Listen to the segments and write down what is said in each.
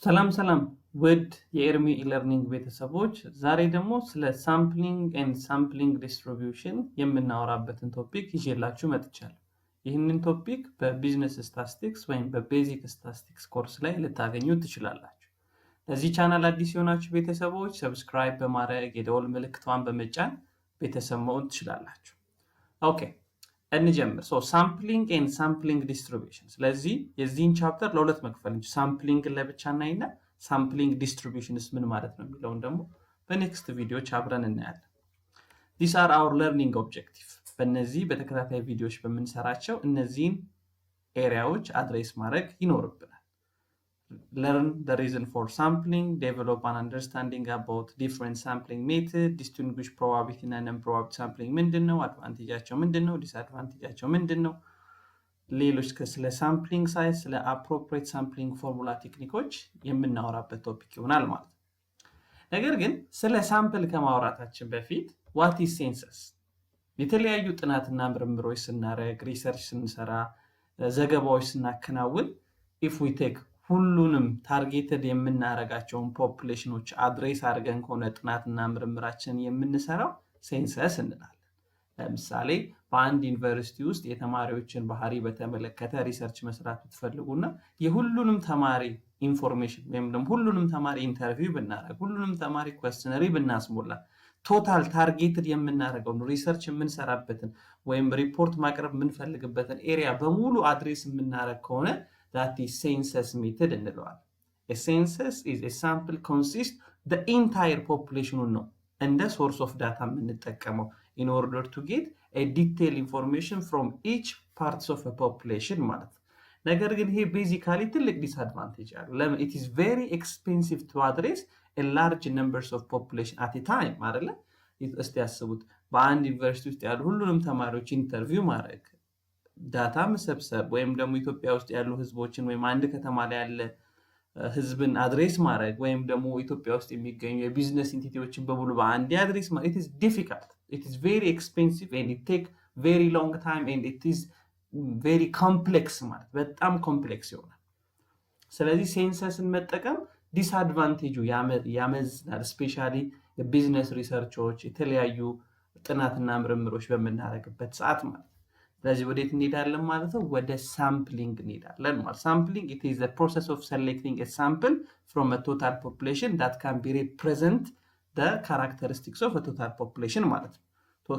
ሰላም ውድ የኤርሚ E-learning ቤተሰቦች ዛሬ ደግሞ ስለ ሳምፕሊንግ ኤንድ ሳምፕሊንግ ዲስትሪቢዩሽን የምናወራበትን ቶፒክ ይዤላችሁ መጥቻለሁ። ይህንን ቶፒክ በቢዝነስ ስታቲስቲክስ ወይም በቤዚክ ስታቲስቲክስ ኮርስ ላይ ልታገኙ ትችላላችሁ። ለዚህ ቻናል አዲስ የሆናችሁ ቤተሰቦች ሰብስክራይብ በማድረግ የደወል ምልክቷን በመጫን ቤተሰብ መሆን ትችላላችሁ። ኦኬ እንጀምር። ሳምፕሊንግ ኤንድ ሳምፕሊንግ ዲስትሪቢዩሽን። ስለዚህ የዚህን ቻፕተር ለሁለት መክፈል እንጂ ሳምፕሊንግ ለብቻ እናይና ሳምፕሊንግ ዲስትሪቢዩሽንስ ምን ማለት ነው የሚለውን ደግሞ በኔክስት ቪዲዮዎች አብረን እናያለን። these are our learning objective። በእነዚህ በተከታታይ ቪዲዮዎች በምንሰራቸው እነዚህን ኤሪያዎች አድሬስ ማድረግ ይኖርብናል። learn the reason for sampling, develop an understanding about different sampling method, distinguish probability and improbability sampling ምንድነው፣ አድቫንቴጃቸው ምንድነው፣ ዲስአድቫንቴጃቸው ምንድነው፣ ሌሎች ስለ ሳምፕሊንግ ሳይዝ፣ ስለ appropriate sampling ፎርሙላ ቴክኒኮች የምናወራበት ቶፒክ ይሆናል ማለት ነው። ነገር ግን ስለ ሳምፕል ከማውራታችን በፊት what is census? የተለያዩ ጥናትና ምርምሮች ስናደርግ፣ ሪሰርች ስንሰራ፣ ዘገባዎች ስናከናውን if we take ሁሉንም ታርጌትድ የምናረጋቸውን ፖፑሌሽኖች አድሬስ አድርገን ከሆነ ጥናትና ምርምራችን የምንሰራው ሴንሰስ እንላለን። ለምሳሌ በአንድ ዩኒቨርሲቲ ውስጥ የተማሪዎችን ባህሪ በተመለከተ ሪሰርች መስራት ብትፈልጉና የሁሉንም ተማሪ ኢንፎርሜሽን ወይም ደግሞ ሁሉንም ተማሪ ኢንተርቪው ብናረግ፣ ሁሉንም ተማሪ ኩዌስቸነሪ ብናስሞላ ቶታል ታርጌትድ የምናረገውን ሪሰርች የምንሰራበትን ወይም ሪፖርት ማቅረብ የምንፈልግበትን ኤሪያ በሙሉ አድሬስ የምናረግ ከሆነ that is census method እንለዋለን። a census is a sample consists the entire population ነው እንደ source of data የምንጠቀመው in order to get a detailed information from each parts of a population ማለት ነው። ነገር ግን ይሄ basically ትልቅ disadvantage አለው። ለምን? it is very expensive to address a large numbers of population at a time አይደለ? እስቲ ያስቡት፣ በአንድ ዩኒቨርሲቲ ውስጥ ያሉ ሁሉንም ተማሪዎች ኢንተርቪው ማድረግ፣ ዳታ መሰብሰብ ወይም ደግሞ ኢትዮጵያ ውስጥ ያሉ ህዝቦችን ወይም አንድ ከተማ ላይ ያለ ህዝብን አድሬስ ማድረግ ወይም ደግሞ ኢትዮጵያ ውስጥ የሚገኙ የቢዝነስ ኢንቲቲዎችን በሙሉ በአንድ አድሬስ ማድረግ it is difficult, it is very expensive and it take very long time and it is very complex ማለት በጣም ኮምፕሌክስ ይሆናል። ስለዚህ ሴንሰስን መጠቀም ዲስአድቫንቴጁ ያመዝናል። ስፔሻሊ የቢዝነስ ሪሰርቾች የተለያዩ ጥናትና ምርምሮች በምናደርግበት ሰዓት ማለት። ስለዚህ ወዴት እንሄዳለን ማለት ነው? ወደ ሳምፕሊንግ እንሄዳለን ማለት። ሳምፕሊንግ it is the process of selecting a sample from a total population that can be represent the characteristics of a total population ማለት ነው።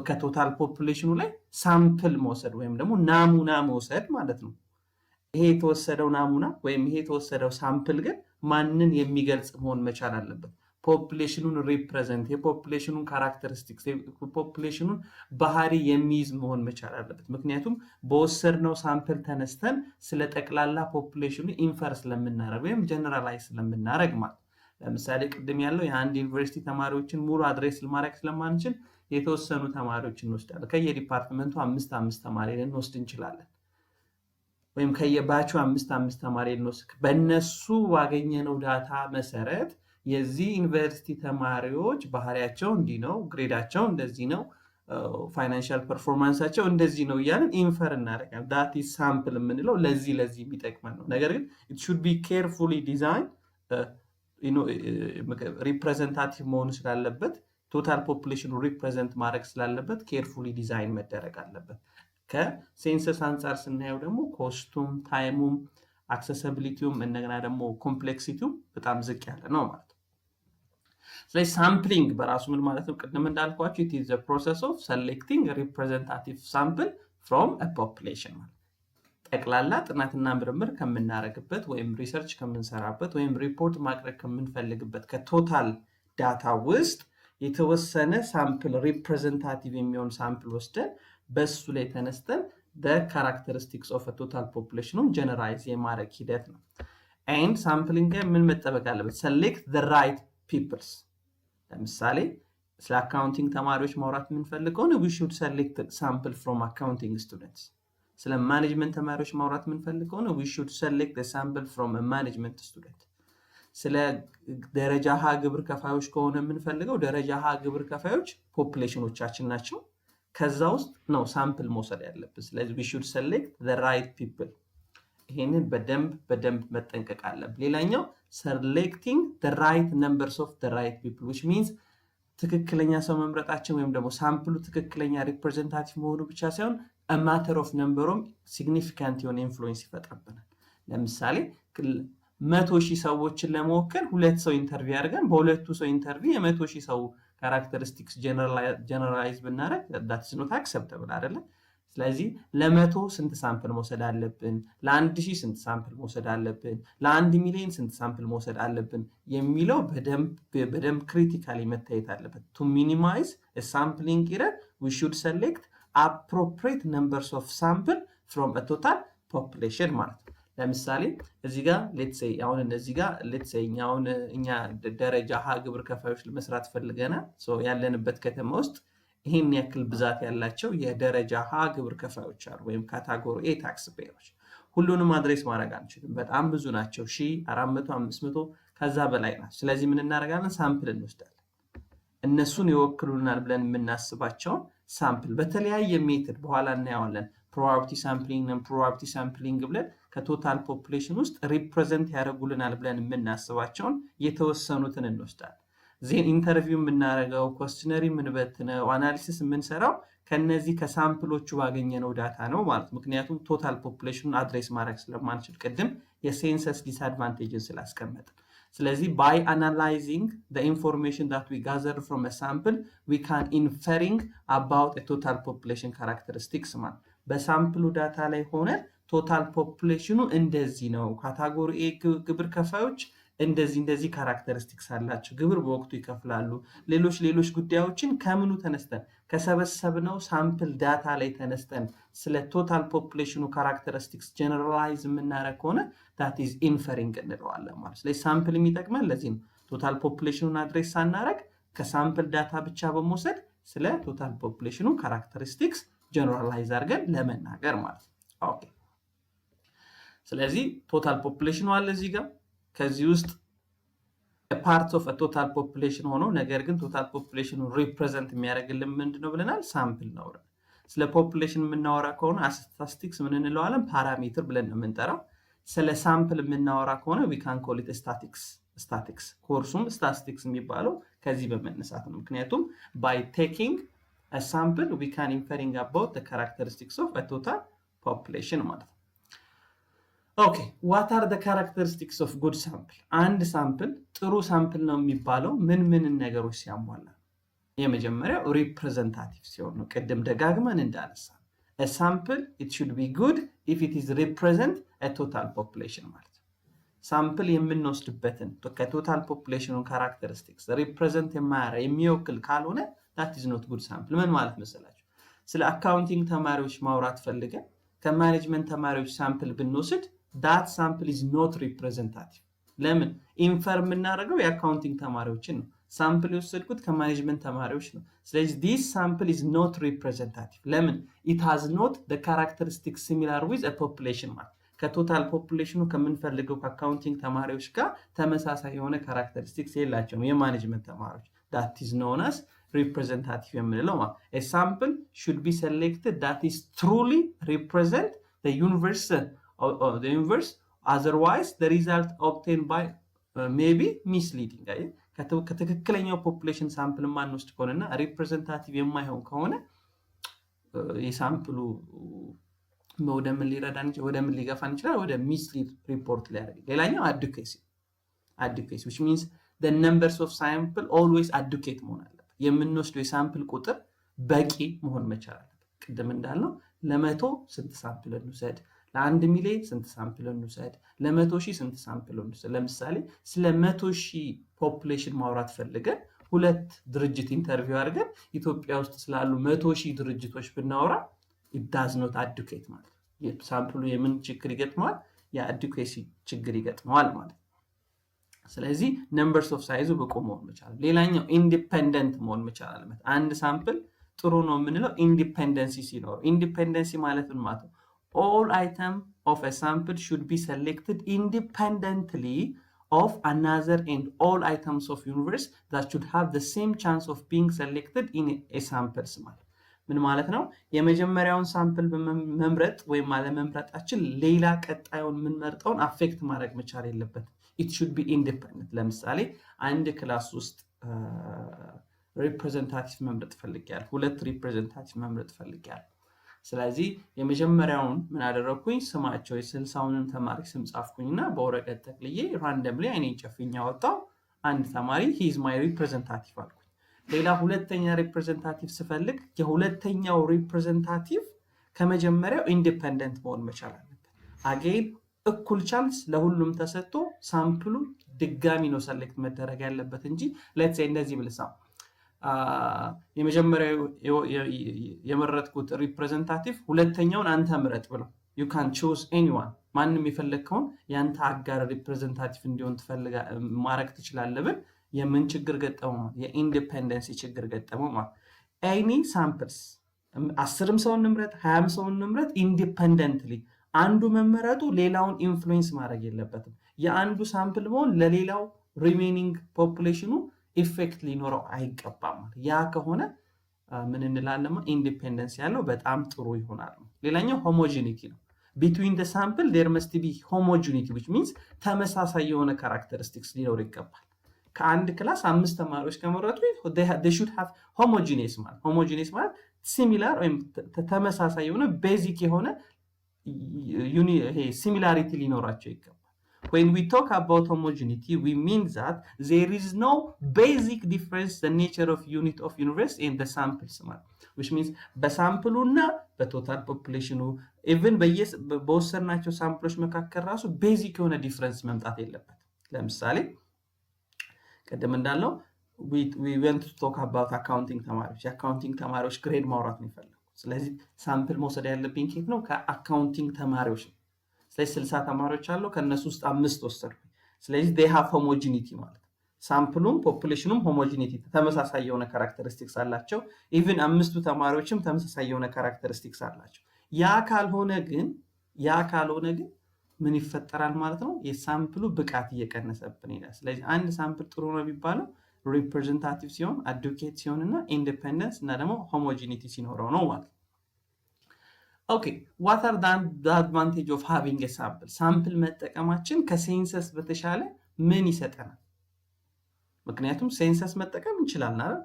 ከቶታል ፖፑሌሽኑ ላይ ሳምፕል መውሰድ ወይም ደግሞ ናሙና መውሰድ ማለት ነው። ይሄ የተወሰደው ናሙና ወይም ይሄ የተወሰደው ሳምፕል ግን ማንን የሚገልጽ መሆን መቻል አለበት? ፖፑሌሽኑን ሪፕሬዘንት፣ የፖፑሌሽኑን ካራክተሪስቲክስ፣ የፖፑሌሽኑን ባህሪ የሚይዝ መሆን መቻል አለበት። ምክንያቱም በወሰድነው ሳምፕል ተነስተን ስለ ጠቅላላ ፖፑሌሽኑ ኢንፈር ስለምናደርግ ወይም ጀነራላይዝ ስለምናደርግ ማለት። ለምሳሌ ቅድም ያለው የአንድ ዩኒቨርሲቲ ተማሪዎችን ሙሉ አድሬስ ለማድረግ ስለማንችል የተወሰኑ ተማሪዎችን እንወስዳለን። ከየዲፓርትመንቱ አምስት ተማሪ ልንወስድ እንችላለን። ወይም ከየባቹ አምስት ተማሪ ልንወስድ፣ በእነሱ ባገኘነው ዳታ መሰረት የዚህ ዩኒቨርሲቲ ተማሪዎች ባህሪያቸው እንዲህ ነው፣ ግሬዳቸው እንደዚህ ነው፣ ፋይናንሻል ፐርፎርማንሳቸው እንደዚህ ነው እያልን ኢንፈር እናደርጋለን። ዳት ኢዝ ሳምፕል የምንለው ለዚህ የሚጠቅመን ነው። ነገር ግን it should be carefully designed ሪፕሬዘንታቲቭ መሆኑ ስላለበት ቶታል ፖፑሌሽኑ ሪፕሬዘንት ማድረግ ስላለበት ኬርፉሊ ዲዛይን መደረግ አለበት። ከሴንሰስ አንጻር ስናየው ደግሞ ኮስቱም፣ ታይሙም፣ አክሰሲቢሊቲውም እንደገና ደግሞ ኮምፕሌክሲቲውም በጣም ዝቅ ያለ ነው ማለት ነው። ስለዚህ ሳምፕሊንግ በራሱ ምን ማለት ነው? ቅድም እንዳልኳችሁ it is the process of selecting a representative sample from a population ማለት ጠቅላላ ጥናትና ምርምር ከምናረግበት ወይም ሪሰርች ከምንሰራበት ወይም ሪፖርት ማቅረብ ከምንፈልግበት ከቶታል ዳታ ውስጥ የተወሰነ ሳምፕል ሪፕሬዘንታቲቭ የሚሆን ሳምፕል ወስደን በሱ ላይ ተነስተን the characteristics of a total population generalize የማድረግ ሂደት ነው። and sampling ምን መጠበቅ አለበት? select the right peoples። ለምሳሌ ስለ አካውንቲንግ ተማሪዎች ማውራት የምንፈልገው we should select sample from accounting students። ስለ ማኔጅመንት ተማሪዎች ማውራት የምንፈልገው we should select the sample from a management student። ስለ ደረጃ ሀ ግብር ከፋዮች ከሆነ የምንፈልገው ደረጃ ሀ ግብር ከፋዮች ፖፑሌሽኖቻችን ናቸው። ከዛ ውስጥ ነው ሳምፕል መውሰድ ያለብን። ስለዚህ we should select the right people። ይሄንን በደንብ መጠንቀቅ አለብን። ሌላኛው selecting the right numbers of the right people, which means ትክክለኛ ሰው መምረጣችን ወይም ደግሞ ሳምፕሉ ትክክለኛ ሪፕሬዘንታቲቭ መሆኑ ብቻ ሳይሆን a matter of numberም ሲግኒፊካንት የሆነ ኢንፍሉዌንስ ይፈጥርብናል። ለምሳሌ 100,000 ሰዎችን ለመወከል 2 ሰው ኢንተርቪው አድርገን በሁለቱ ሰው ኢንተርቪው የ100,000 ሰው ካራክተሪስቲክስ ጀነራላይዝ ብናደርግ that's not acceptable አይደለ? ስለዚህ ለ100 ስንት ሳምፕል መውሰድ አለብን፣ ለ1000 ስንት ሳምፕል መውሰድ አለብን፣ ለ1 ሚሊዮን ስንት ሳምፕል መውሰድ አለብን የሚለው በደንብ ክሪቲካሊ መታየት አለበት። to minimize a sampling error we should select appropriate numbers of sample from a total population ማለት ነው። ለምሳሌ እዚህ ጋር let's say አሁን እዚህ ጋር let's say እኛ ደረጃ ሀ ግብር ከፋዮች ለመስራት ፈልገናል። ያለንበት ከተማ ውስጥ ይሄን ያክል ብዛት ያላቸው የደረጃ ሀ ግብር ከፋዮች አሉ ወይም ካታጎሪ ኤ ታክስ ፔየሮች። ሁሉንም አድሬስ ማድረግ አንችልም፣ በጣም ብዙ ናቸው፣ 400 500 ከዛ በላይ ናቸው። ስለዚህ ምን እናደርጋለን? ሳምፕል እንወስዳለን። እነሱን ይወክሉናል ብለን የምናስባቸውን ሳምፕል በተለያየ ሜትድ በኋላ እናየዋለን። ፕሮባቢሊቲ ሳምፕሊንግ እና ፕሮባቢሊቲ ሳምፕሊንግ ብለን ከቶታል ፖፑሌሽን ውስጥ ሪፕሬዘንት ያደርጉልናል ብለን የምናስባቸውን የተወሰኑትን እንወስዳለን። ዜን ኢንተርቪው የምናደርገው ኮስቲነሪ የምንበትነው አናሊሲስ የምንሰራው ከነዚህ ከሳምፕሎቹ ባገኘነው ዳታ ነው ማለት ነው። ምክንያቱም ቶታል ፖፑሌሽኑን አድሬስ ማድረግ ስለማንችል ቅድም የሴንሰስ ዲስአድቫንቴጅን ስላስቀመጥን። ስለዚህ by analyzing the information that we gathered from a sample we can inferring about a total population characteristics ማለት በሳምፕሉ ዳታ ላይ ሆነ ቶታል ፖፑሌሽኑ እንደዚህ ነው፣ ካታጎሪ ኤ ግብር ከፋዮች እንደዚህ ካራክተሪስቲክስ አላቸው፣ ግብር በወቅቱ ይከፍላሉ፣ ሌሎች ጉዳዮችን ከምኑ ተነስተን ከሰበሰብነው ሳምፕል ዳታ ላይ ተነስተን ስለ ቶታል ፖፑሌሽኑ ካራክተሪስቲክስ ጀነራላይዝ የምናደርግ ከሆነ that is inferring እንለዋለን ማለት። ስለዚህ ሳምፕል የሚጠቅመን ለዚህ ነው። ቶታል ፖፑሌሽኑን አድሬስ ሳናደርግ ከሳምፕል ዳታ ብቻ በመውሰድ ስለ ቶታል ፖፑሌሽኑ ካራክተሪስቲክስ ጀነራላይዝ አድርገን ለመናገር ማለት ነው። ኦኬ። ስለዚህ ቶታል ፖፑሌሽኑ አለ እዚህ ጋር ከዚህ ውስጥ ፓርት ኦፍ ቶታል ፖፑሌሽን ሆኖ ነገር ግን ቶታል ፖፑሌሽኑ ሪፕሬዘንት የሚያደርግልን ምንድነው ብለናል? ሳምፕል ነው። ስለ ፖፑሌሽን የምናወራ ከሆነ ስታቲስቲክስ ምን እንለዋለን? ፓራሜትር ብለን ነው የምንጠራው። ስለ ሳምፕል የምናወራ ከሆነ we can call it statistics ኮርሱም ስታቲስቲክስ የሚባለው ከዚህ በመነሳት ነው። ምክንያቱም by taking a sample we can inferring about the characteristics of a total population ማለት ነው። ኦኬ what are the characteristics of good sample? አንድ ሳምፕል ጥሩ ሳምፕል ነው የሚባለው ምን ነገሮች ሲያሟላ? የመጀመሪያው ሪፕሬዘንታቲቭ ሲሆን ነው። ቅድም ደጋግመን እንዳነሳ a sample it should be good if it is represent a total population ማለት ነው። ሳምፕል የምንወስድበትን ከቶታል ፖፑሌሽኑ ካራክተሪስቲክስ ሪፕሬዘንት የሚወክል ካልሆነ that is not good sample። ምን ማለት መሰላችሁ? ስለ አካውንቲንግ ተማሪዎች ማውራት ፈልገን ከማኔጅመንት ተማሪዎች ሳምፕል ብንወስድ that sample is not representative። ለምን? ኢንፈር የምናደርገው የአካውንቲንግ ተማሪዎችን ነው። ሳምፕል የወሰድኩት ከማኔጅመንት ተማሪዎች ነው። ስለዚህ this sample is not representative። ለምን? it has not the characteristics similar with a population ማለት ከቶታል ፖፑሌሽኑ ከምንፈልገው ከአካውንቲንግ ተማሪዎች ጋር ተመሳሳይ የሆነ ካራክተሪስቲክስ የላቸውም የማኔጅመንት ተማሪዎች። that is known as representative የምንለው ማለት a sample should be selected that is truly represent the universe otherwise the result obtained by may be misleading። ከትክክለኛው ፖፑሌሽን ሳምፕል ማንወስድ ከሆነና ሪፕሬዘንታቲቭ የማይሆን ከሆነ የሳምፕሉ ወደ ምን ሊረዳን ወደ ምን ሊገፋን ይችላል? ወደ ሚስሊድ ሪፖርት ሊያደርግ። ሌላኛው አዱኬሲ which means the numbers of sample always adequate መሆን አለበት። የምንወስደው የሳምፕል ቁጥር በቂ መሆን መቻል አለበት። ቅድም እንዳልነው ለ100 ስንት ሳምፕል እንውሰድ፣ ለ1 ሚሊዮን ስንት ሳምፕል እንውሰድ፣ ለ100,000 ስንት ሳምፕል እንውሰድ። ለምሳሌ ስለ 100,000 ፖፑሌሽን ማውራት ፈልገን 2 ድርጅት ኢንተርቪው አድርገን ኢትዮጵያ ውስጥ ስላሉ 100,000 ድርጅቶች ብናወራ it does not adequate ማለት ነው። ሳምፕሉ የምን ችግር ይገጥመዋል? የአዱኬሲ ችግር ይገጥመዋል ማለት ነው። ስለዚህ ነምበርስ ኦፍ ሳይዙ ብቁ መሆን መቻል። ሌላኛው ኢንዲፔንደንት መሆን መቻል አለበት። አንድ ሳምፕል ጥሩ ነው የምንለው ኢንዲፔንደንሲ ሲኖር። ኢንዲፔንደንሲ ማለት ምን ማለት ነው? all item of a sample should be selected independently of another and all items of universe that should have the same chance of being selected in a samples ማለት ምን ማለት ነው? የመጀመሪያውን ሳምፕል በመምረጥ ወይም አለመምረጣችን ሌላ ቀጣዩን የምንመርጠውን አፌክት ማድረግ መቻል የለበትም። it should be independent ለምሳሌ አንድ ክላስ ውስጥ ሪፕሬዘንታቲቭ መምረጥ ፈልጊያለሁ ሁለት ሪፕሬዘንታቲቭ መምረጥ ፈልጊያለሁ ስለዚህ የመጀመሪያውን ምን አደረኩኝ ስማቸው የ60ውን ተማሪ ስም ጻፍኩኝና በወረቀት ተክልዬ ራንደምሊ አይኔን ጨፍኛ ወጣው አንድ ተማሪ he is my representative አልኩኝ ሌላ ሁለተኛ ሪፕሬዘንታቲቭ ስፈልግ የሁለተኛው ሪፕሬዘንታቲቭ ከመጀመሪያው ኢንዲፔንደንት መሆን መቻል አለበት አጌን እኩል ቻንስ ለሁሉም ተሰጥቶ ሳምፕሉ ድጋሚ ነው ሰሌክት መደረግ ያለበት እንጂ ሌትስ ሴይ እንደዚህ ብልሳ የመጀመሪያው የመረጥኩት ሪፕሬዘንታቲቭ ሁለተኛውን አንተ ምረጥ ብለው you can choose anyone ማንንም የፈለከውን ያንተ አጋር ሪፕሬዘንታቲቭ እንዲሆን ትፈልጋ ማረክ ትችላለህ ብል የምን ችግር ገጠመው የኢንዲፔንደንሲ ችግር ገጠመው ማለት any samples 10 ሰው እንምረጥ 20 ሰው እንምረጥ ኢንዲፔንደንትሊ አንዱ መመረጡ ሌላውን ኢንፍሉዌንስ ማድረግ የለበትም የአንዱ ሳምፕል መሆን ለሌላው ሪሜኒንግ ፖፑሌሽኑ ኢፌክት ሊኖረው አይገባም ያ ከሆነ ምን እንላለን ኢንዲፔንደንስ ያለው በጣም ጥሩ ይሆናል ሌላኛው ሆሞጂኒቲ ነው between the sample there must be homogeneity which means ተመሳሳይ የሆነ characteristics ሊኖር ይገባል ከአንድ ክላስ 5 ተማሪዎች ከመረጡ they should have homogeneous ማለት similar ወይም ተመሳሳይ የሆነ ቤዚክ የሆነ similarity ሊኖራቸው ይገባል when we talk about homogeneity we mean that there is no basic difference the nature of unit of universe in the samples which means በሳምፕሉ እና በቶታል ፖፑሌሽኑ even በወሰድናቸው ሳምፕሎች መካከል ራሱ ቤዚክ የሆነ ዲፍረንስ መምጣት የለበት ለምሳሌ ቀደም እንዳለው we went to talk about accounting ተማሪዎች የአካውንቲንግ ተማሪዎች ግሬድ ማውራት ነው ይፈልጋሉ ስለዚህ ሳምፕል መውሰድ ያለብኝ ከየት ነው ከአካውንቲንግ ተማሪዎች ነው ስለዚህ 60 ተማሪዎች አሉ ከነሱ ውስጥ 5 ወሰድኩ ስለዚህ they have homogeneity ማለት ሳምፕሉም ፖፑሌሽኑም homogeneity ተመሳሳይ የሆነ ካራክተሪስቲክስ አላቸው even 5ቱ ተማሪዎችም ተመሳሳይ የሆነ ካራክተሪስቲክስ አላቸው ያ ካልሆነ ግን ምን ይፈጠራል ማለት ነው የሳምፕሉ ብቃት እየቀነሰብን ይላል ስለዚህ አንድ ሳምፕል ጥሩ ነው የሚባለው ሪፕሬዘንታቲቭ ሲሆን አዱኬት ሲሆንና ኢንዲፔንደንስ እና ደግሞ homogeneity ሲኖረው ነው ማለት Okay, what are the advantage of having a sample? Sample መጠቀማችን ከሴንሰስ በተሻለ ምን ይሰጠናል? ምክንያቱም ሴንሰስ መጠቀም እንችላለን አይደል?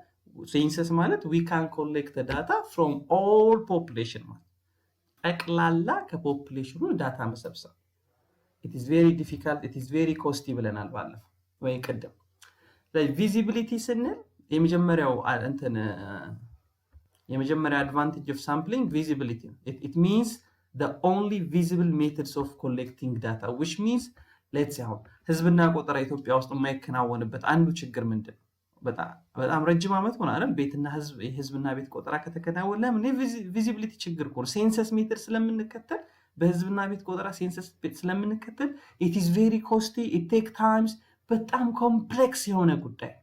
ሴንሰስ ማለት we can collect the data from all population ማለት ጠቅላላ ከፖፑሌሽኑ ዳታ መሰብሰብ. It is very difficult, it is very costly ብለናል ባለፈው ወይ ቀደም. Visibility ስንል የመጀመሪያው advantage of sampling visibility it means the only visible methods of collecting data which means let's say ህዝብና ቆጠራ ኢትዮጵያ ውስጥ የማይከናወንበት አንዱ ችግር ምንድነው በጣም ረጅም አመት ሆነ አይደል ቤትና ህዝብና ቤት ቆጠራ ከተከናወነ ለምን ቪዚቢሊቲ ችግር እኮ ሴንሰስ ሜተድ ስለምንከተል በህዝብና ቤት ቆጠራ ሴንሰስ ስለምንከተል it is very costly it take times በጣም ኮምፕሌክስ የሆነ ጉዳይ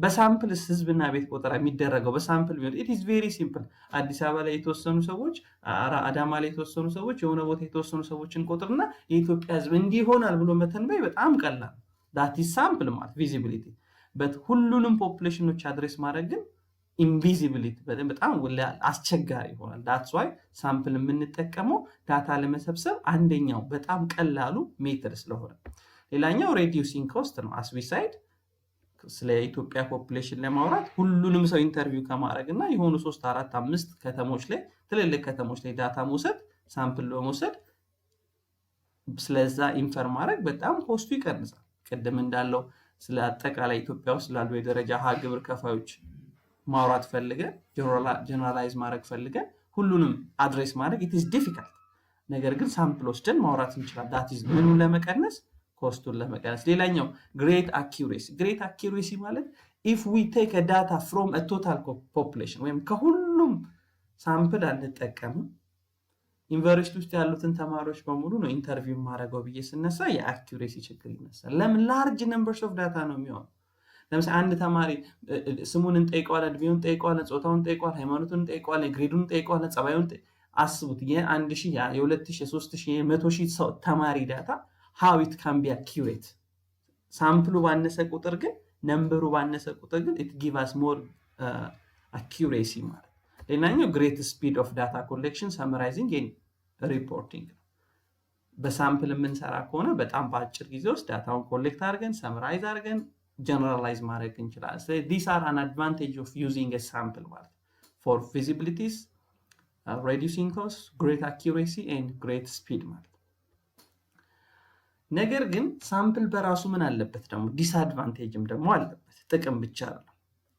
በሳምፕል ህዝብና ቤት ቆጠራ የሚደረገው በሳምፕል ቢሆን it is very simple አዲስ አበባ ላይ የተወሰኑ ሰዎች አዳማ ላይ የተወሰኑ ሰዎች የሆነ ቦታ የተወሰኑ ሰዎችን ቆጥርና የኢትዮጵያ ህዝብ እንዲሆናል ብሎ መተንበይ በጣም ቀላል that is sample ማለት visibility but ሁሉንም ፖፑሌሽኖች አድሬስ ማድረግ ግን invisibility በጣም አስቸጋሪ ይሆናል that's why ሳምፕል የምንጠቀመው ዳታ ለመሰብሰብ አንደኛው በጣም ቀላሉ ሜተድ ስለሆነ ሌላኛው reducing cost ነው as we said ስለ ኢትዮጵያ ፖፑሌሽን ለማውራት ሁሉንም ሰው ኢንተርቪው ከማድረግና የሆኑ 3 4 5 ከተሞች ላይ ትልልቅ ከተሞች ላይ ዳታ መውሰድ ሳምፕል ለመውሰድ ስለዛ ኢንፈር ማድረግ በጣም ኮስቱ ይቀንሳል ቀደም እንዳለው ስለ አጠቃላይ ኢትዮጵያ ውስጥ ላሉ የደረጃ ሀ ግብር ከፋዮች ማውራት ፈልገን ጀነራላይዝ ማድረግ ፈልገን ሁሉንም አድሬስ ማድረግ it is difficult ነገር ግን ሳምፕል ወስደን ማውራት እንችላለን that is ምኑን ለመቀነስ ኮስቱን ለመቀነስ ሌላኛው great accuracy ማለት if we take a data from a total population ወይም ከሁሉም ሳምፕል አንጠቀምም ዩኒቨርሲቲ ውስጥ ያሉትን ተማሪዎች በሙሉ ነው ኢንተርቪው ማድረገው ብዬ ስነሳ የአኩሬሲ ችግር ይነሳል ለምን large numbers of data ነው የሚሆነው ለምሳሌ አንድ ተማሪ ስሙን እንጠይቀዋለን እድሜውን እንጠይቀዋለን ጾታውን እንጠይቀዋለን ሃይማኖቱን እንጠይቀዋለን ግሬዱን እንጠይቀዋለን ጸባዩን አስቡት የ1000 የ2000 የ3000 የ100000 ተማሪ ዳታ how it can be accurate ሳምፕሉ ባነሰ ቁጥር ግን ነምበሩ ባነሰ ቁጥር ግን it give us more accuracy ማለት ሌላኛው great speed of data collection summarizing and reporting በሳምፕል የምንሰራ ከሆነ በጣም በአጭር ጊዜ ውስጥ ዳታውን ኮሌክት አድርገን ሰምራይዝ አድርገን ጀነራላይዝ ማድረግ እንችላለን። ስለዚህ ዲስ አር አን አድቫንቴጅ ኦፍ ዩዚንግ ኤ ሳምፕል ማለት ፎር ፊዚቢሊቲስ reducing cost, great accuracy and great speed ማለት። ነገር ግን ሳምፕል በራሱ ምን አለበት ደግሞ ዲስአድቫንቴጅም ደግሞ አለበት፣ ጥቅም ብቻ አይደለም።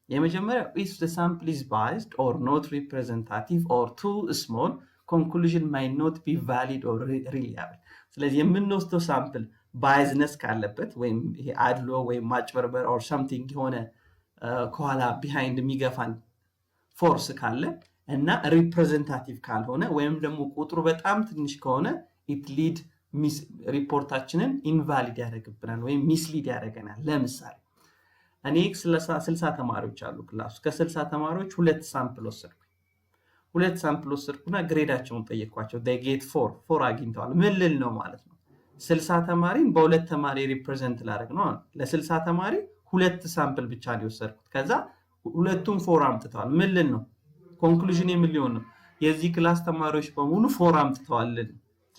የመጀመሪያው if the sample is biased or not representative or too small conclusion might not be valid or reliable። ስለዚህ የምንወስደው ሳምፕል ባይዝነስ ካለበት ወይም ይሄ አድሎ ወይም ማጭበርበር or something የሆነ ከኋላ ቢሃይንድ የሚገፋን ፎርስ ካለ እና ሪፕሬዘንታቲቭ ካልሆነ ወይም ደግሞ ቁጥሩ በጣም ትንሽ ከሆነ ኢት ሊድ ሪፖርታችንን ኢንቫሊድ ያደርግብናል ወይም ሚስሊድ ያደርገናል። ለምሳሌ እኔ 60 ተማሪዎች አሉ ክላስ ውስጥ ከ60 ተማሪዎች ሁለት ሳምፕል ወሰድኩና ግሬዳቸውን ጠየኳቸው። they get 4 አግኝተዋል። ምን ልል ነው ማለት ነው? 60 ተማሪን በሁለት ተማሪ ሪፕሬዘንት ላደርግ ነው። ለ60 ተማሪ ሁለት ሳምፕል ብቻ ነው የወሰድኩት። ከዛ ሁለቱም 4 አምጥተዋል። ምን ልል ነው? ኮንክሉዥን የሚሊዮን ነው የዚህ ክላስ ተማሪዎች በሙሉ 4 አምጥተዋል።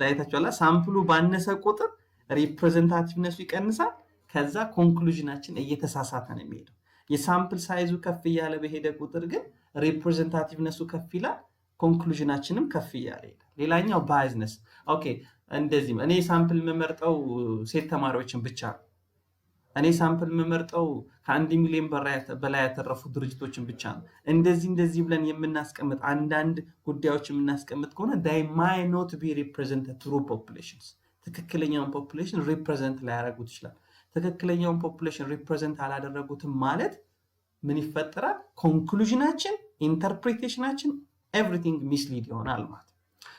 ታይታችኋል። ሳምፕሉ ባነሰ ቁጥር ሪፕሬዘንታቲቭነሱ ይቀንሳል። ከዛ ኮንክሉዥናችን እየተሳሳተ ነው የሚሄደው። የሳምፕል ሳይዙ ከፍ እያለ በሄደ ቁጥር ግን ሪፕሬዘንታቲቭነሱ ከፍ ይላል፣ ኮንክሉዥናችንም ከፍ እያለ ይሄዳል። ሌላኛው ባይዝነስ። ኦኬ እንደዚህ እኔ ሳምፕል የምመርጠው ሴት ተማሪዎችን ብቻ ነው። እኔ ሳምፕል የምመርጠው ከ1 ሚሊዮን በላይ ያተረፉ ድርጅቶችን ብቻ ነው። እንደዚህ ብለን የምናስቀምጥ አንዳንድ ጉዳዮች የምናስቀምጥ ከሆነ they might not be represented true populations። ትክክለኛውን ፖፑሌሽን ሪፕሬዘንት ላያደርጉት ይችላል። ትክክለኛውን ፖፑሌሽን ሪፕሬዘንት አላደረጉትም ማለት ምን ይፈጠራል? ኮንክሉዥናችን፣ ኢንተርፕሪቴሽናችን ኤቭሪቲንግ ሚስሊድ ይሆናል ማለት።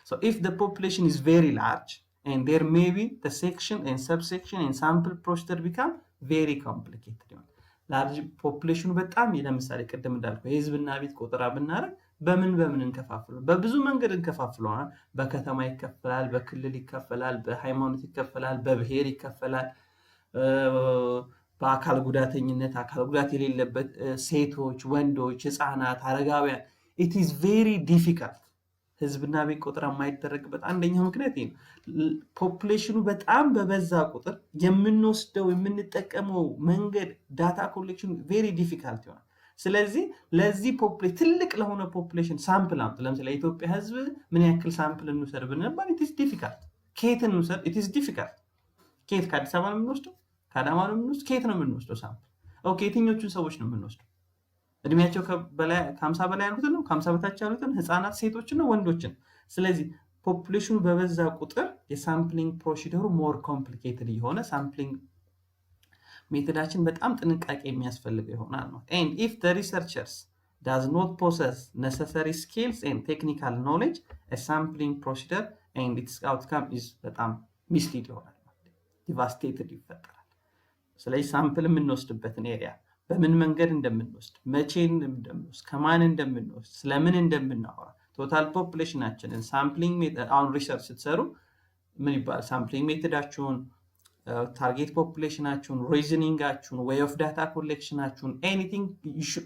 so if the population is very large and there may be the section and subsection and sample procedure become very complicated ይሆናል። ላርጅ ፖፑሌሽኑ በጣም ለምሳሌ ቅድም እንዳልኩ የህዝብና ቤት ቆጠራ ብናደርግ በምን እንከፋፍለው? በብዙ መንገድ እንከፋፍለዋል። በከተማ ይከፈላል፣ በክልል ይከፈላል፣ በሃይማኖት ይከፈላል፣ በብሔር ይከፈላል፣ በአካል ጉዳተኝነት፣ አካል ጉዳት የሌለበት፣ ሴቶች፣ ወንዶች፣ ህፃናት፣ አረጋውያን። it is very difficult ህዝብና ቤት ቆጠራ የማይደረግበት አንደኛው ምክንያት ይሄ ነው። ፖፑሌሽኑ በጣም በበዛ ቁጥር የምንወስደው የምንጠቀመው መንገድ ዳታ ኮሌክሽን ቬሪ ዲፊካልት ይሆናል። ስለዚህ ለዚህ ትልቅ ለሆነ ፖፑሌሽን ሳምፕል አምጥ። ለምሳሌ የኢትዮጵያ ህዝብ ምን ያክል ሳምፕል እንውሰድ ብንባል it is difficult። ከየት እንውሰድ? it is difficult። ከየት? ከአዲስ አበባ ነው የምንወስደው? ከአዳማ ነው የምንወስደው? ከየት ነው የምንወስደው ሳምፕል? ኦኬ የትኞቹን ሰዎች ነው የምንወስደው? እድሜያቸው ከ50 በላይ ያሉትን ነው? ከ50 በታች ያሉትን? ህፃናት፣ ሴቶችን ነው? ወንዶችን? ስለዚህ ፖፑሌሽኑ በበዛ ቁጥር የሳምፕሊንግ ፕሮሲደሩ ሞር ኮምፕሊኬትድ የሆነ ሳምፕሊንግ ሜቶዳችን በጣም ጥንቃቄ የሚያስፈልገው ይሆናል ነው። and if the researchers does not possess necessary skills and technical knowledge a sampling procedure and its outcome is በጣም ሚስሊድ ይሆናል፣ ዲቫስቴትድ ይፈጠራል። ስለዚህ ሳምፕል የምንወስድበትን ኤሪያ በምን መንገድ እንደምንወስድ፣ መቼ እንደምንወስድ፣ ከማን እንደምንወስድ፣ ስለምን እንደምናወራ፣ ቶታል ፖፑሌሽናችንን ሳምፕሊንግ አሁን ሪሰርች ስትሰሩ ምን ይባላል? ሳምፕሊንግ ሜቶዳችሁን፣ ታርጌት ፖፑሌሽናችሁን፣ ሪዝኒንጋችሁን፣ ዌይ ኦፍ ዳታ ኮሌክሽናችሁን ኤኒቲንግ